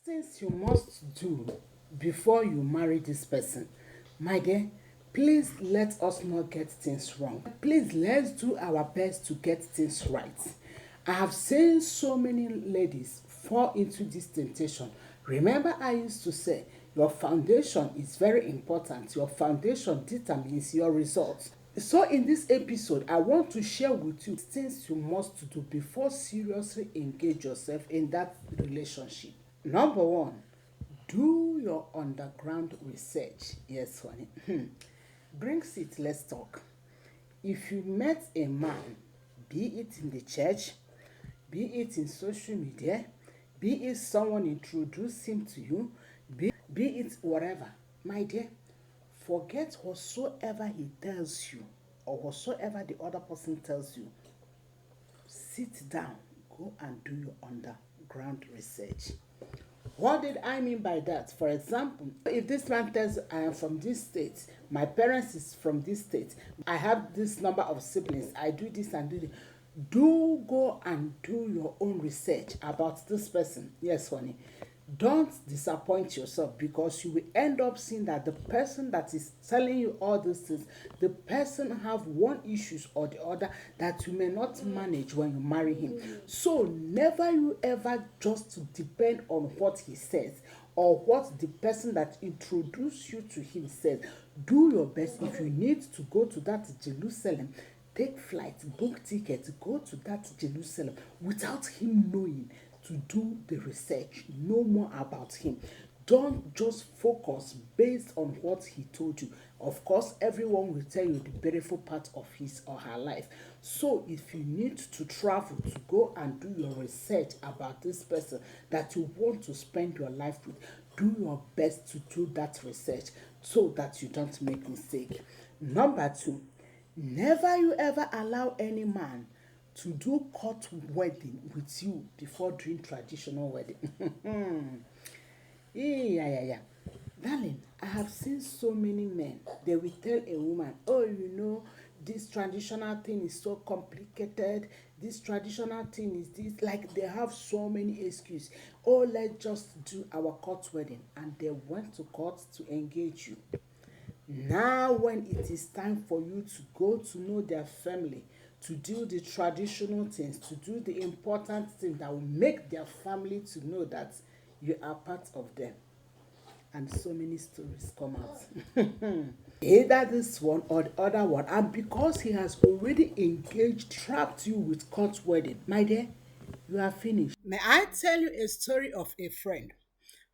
Things you must do before you marry this person. My dear, please let us not get things wrong. Please let's do our best to get things right. I have seen so many ladies fall into this temptation. Remember, I used to say your foundation is very important. Your foundation determines your results. So in this episode, I want to share with you things you must do before seriously engage yourself in that relationship. Number one, do your underground research. Yes, honey. Bring it, let's talk. If you met a man, be it in the church, be it in social media, be it someone introduced him to you, be it whatever, my dear, forget whatsoever he tells you or whatsoever the other person tells you. Sit down, go and do your underground research. What did I mean by that? For example, if this man tells I am from this state, my parents is from this state, I have this number of siblings, I do this and do this. Do go and do your own research about this person. Yes, honey. Don't disappoint yourself because you will end up seeing that the person that is telling you all these things, the person have one issues or the other that you may not manage when you marry him. So never you ever just depend on what he says or what the person that introduced you to him says. Do your best. If you need to go to that Jerusalem, take flight, book tickets, go to that Jerusalem without him knowing, to do the research, know more about him. Don't just focus based on what he told you. Of course, everyone will tell you the beautiful part of his or her life. So if you need to travel to go and do your research about this person that you want to spend your life with, do your best to do that research so that you don't make mistake. Number two, never you ever allow any man to do court wedding with you before doing traditional wedding. Yeah. Darling, I have seen so many men. They will tell a woman, oh, this traditional thing is so complicated. This traditional thing is this. Like they have so many excuses. Oh, let's just do our court wedding. And they went to court to engage you. Now, when it is time for you to go to know their family, to do the traditional things, to do the important things that will make their family to know that you are part of them. And so many stories come out. Either this one or the other one. And because he has already engaged, trapped you with court wedding, my dear, you are finished. May I tell you a story of a friend?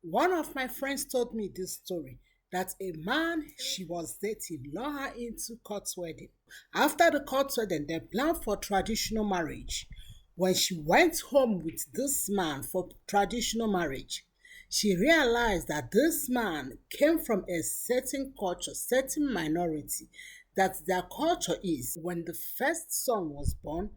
One of my friends told me this story that a man she was dating lured her into court wedding. After the court wedding, they planned for traditional marriage. When she went home with this man for traditional marriage, she realized that this man came from a certain culture, certain minority, that their culture is when the first son was born,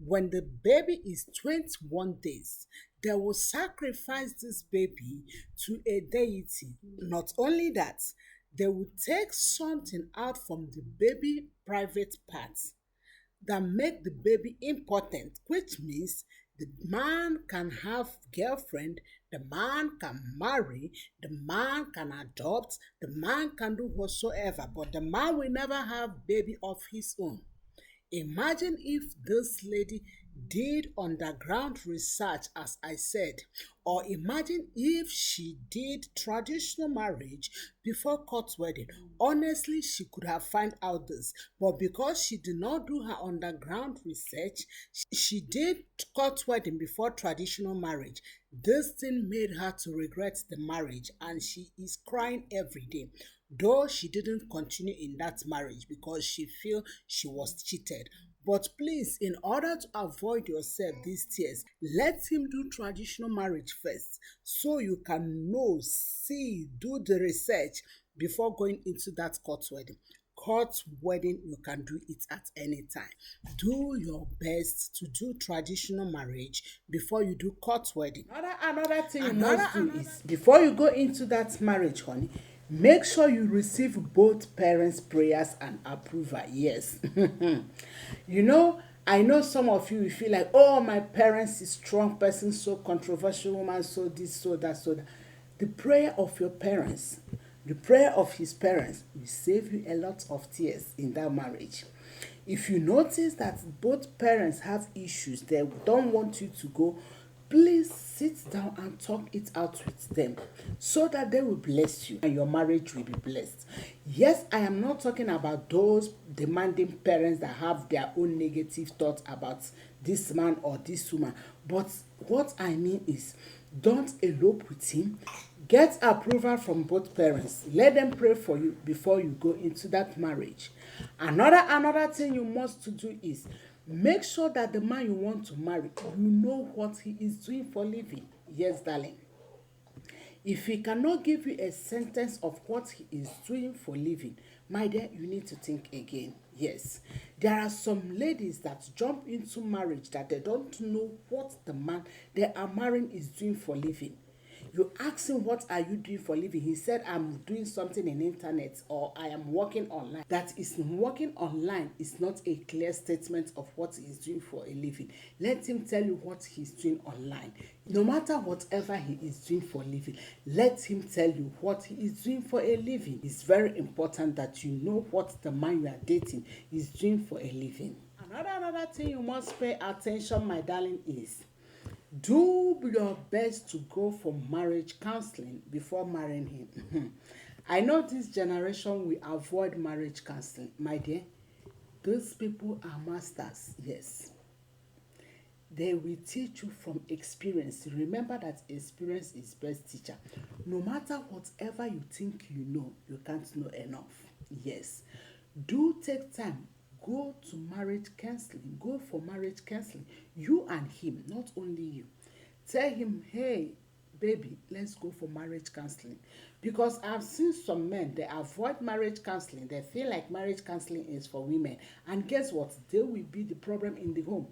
when the baby is 21 days, they will sacrifice this baby to a deity. Not only that, they will take something out from the baby private parts that make the baby important, which means the man can have girlfriend, the man can marry, the man can adopt, the man can do whatsoever, but the man will never have baby of his own. Imagine if this lady did underground research, as I said, or imagine if she did traditional marriage before court wedding. Honestly, she could have found out this, but because she did not do her underground research, she did court wedding before traditional marriage. This thing made her to regret the marriage, and she is crying every day. Though she didn't continue in that marriage because she feel she was cheated. But please, in order to avoid yourself these tears, let him do traditional marriage first so you can know, see, do the research before going into that court wedding. Court wedding, you can do it at any time. Do your best to do traditional marriage before you do court wedding. Another thing you must do is before you go into that marriage, honey, make sure you receive both parents' prayers and approval. Yes. I know some of you will feel like, oh, my parents is strong person, so controversial woman, so this, so that, so that. The prayer of your parents, the prayer of his parents will save you a lot of tears in that marriage. If you notice that both parents have issues, they don't want you to go, please sit down and talk it out with them so that they will bless you and your marriage will be blessed. Yes, I am not talking about those demanding parents that have their own negative thoughts about this man or this woman, but what I mean is, don't elope with him. Get approval from both parents. Let them pray for you before you go into that marriage. Another thing you must to do is make sure that the man you want to marry, you know what he is doing for living. Yes, darling. If he cannot give you a sentence of what he is doing for living, my dear, you need to think again. Yes, there are some ladies that jump into marriage that they don't know what the man they are marrying is doing for living. You ask him, what are you doing for living? He said, I'm doing something in internet, or I am working online. That is, working online is not a clear statement of what he is doing for a living. Let him tell you what he's doing online. No matter whatever he is doing for a living, let him tell you what he is doing for a living. It's very important that you know what the man you are dating is doing for a living. Another thing you must pay attention, my darling, is do your best to go for marriage counseling before marrying him. I know this generation will avoid marriage counseling. My dear, those people are masters, yes. They will teach you from experience. Remember that experience is best teacher. No matter whatever you think you know, you can't know enough. Yes. Do take time. Go to marriage counseling. Go for marriage counseling. You and him, not only you. Tell him, hey, baby, let's go for marriage counseling. Because I've seen some men, they avoid marriage counseling. They feel like marriage counseling is for women. And guess what? They will be the problem in the home.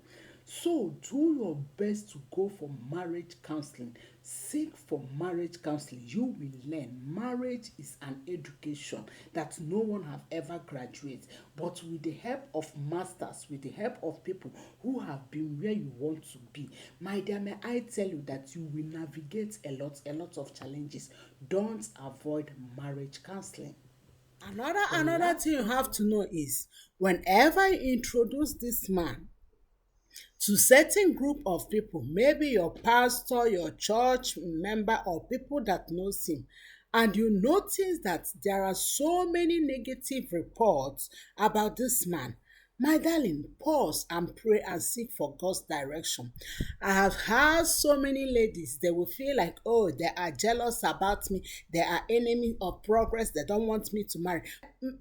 So do your best to go for marriage counseling. Seek for marriage counseling. You will learn. Marriage is an education that no one have ever graduated. But with the help of masters, with the help of people who have been where you want to be, my dear, may I tell you that you will navigate a lot of challenges. Don't avoid marriage counseling. Another thing you have to know is, whenever you introduce this man to certain group of people, maybe your pastor, your church member, or people that knows him, and you notice that there are so many negative reports about this man, my darling, pause and pray and seek for God's direction. I have heard so many ladies, they will feel like, oh, they are jealous about me, they are enemy of progress, they don't want me to marry.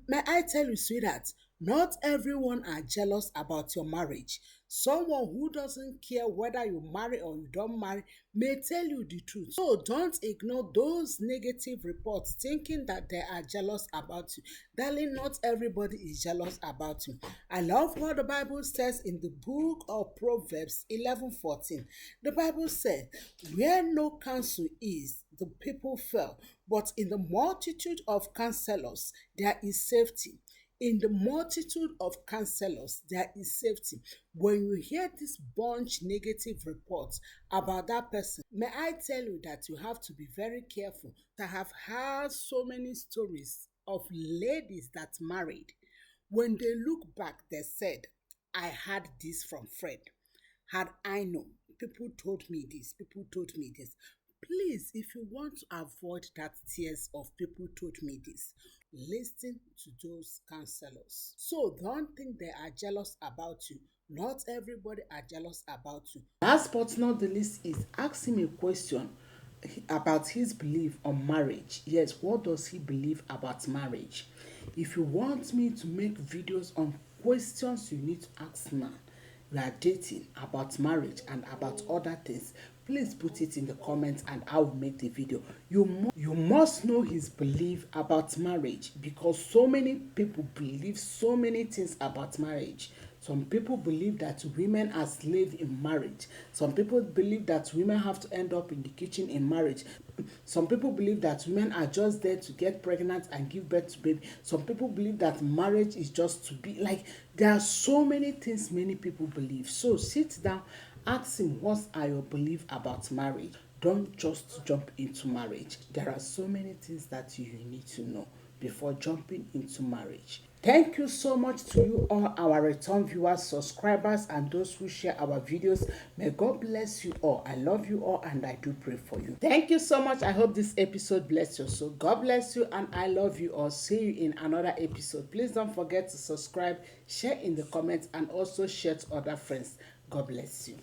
May I tell you, sweetheart, not everyone are jealous about your marriage. Someone who doesn't care whether you marry or you don't marry may tell you the truth. So don't ignore those negative reports thinking that they are jealous about you. Darling, not everybody is jealous about you. I love what the Bible says in the book of Proverbs 11:14. The Bible said, where no counsel is, the people fail, but in the multitude of counselors there is safety. In the multitude of counselors, there is safety. When you hear this bunch negative reports about that person, may I tell you that you have to be very careful. I have heard so many stories of ladies that married. When they look back, they said, I had this from Fred. Had I known, people told me this, people told me this. Please, if you want to avoid that tears of people told me this, listen to those counselors. So don't think they are jealous about you. Not everybody are jealous about you. Last but not the least is ask him a question about his belief on marriage. Yes, what does he believe about marriage? If you want me to make videos on questions you need to ask now, you are dating, about marriage and about other things, please put it in the comments and I will make the video. You must know his belief about marriage, because so many people believe so many things about marriage. Some people believe that women are slaves in marriage. Some people believe that women have to end up in the kitchen in marriage. Some people believe that women are just there to get pregnant and give birth to baby. Some people believe that marriage is just to be like, there are so many things many people believe. So sit down, ask him what are your beliefs about marriage. Don't just jump into marriage. There are so many things that you need to know before jumping into marriage. Thank you so much to you all our return viewers, subscribers, and those who share our videos. May God bless you all. I love you all and I do pray for you. Thank you so much. I hope this episode blessed you. So God bless you and I love you all. See you in another episode. Please don't forget to subscribe, share in the comments, and also share to other friends. God bless you.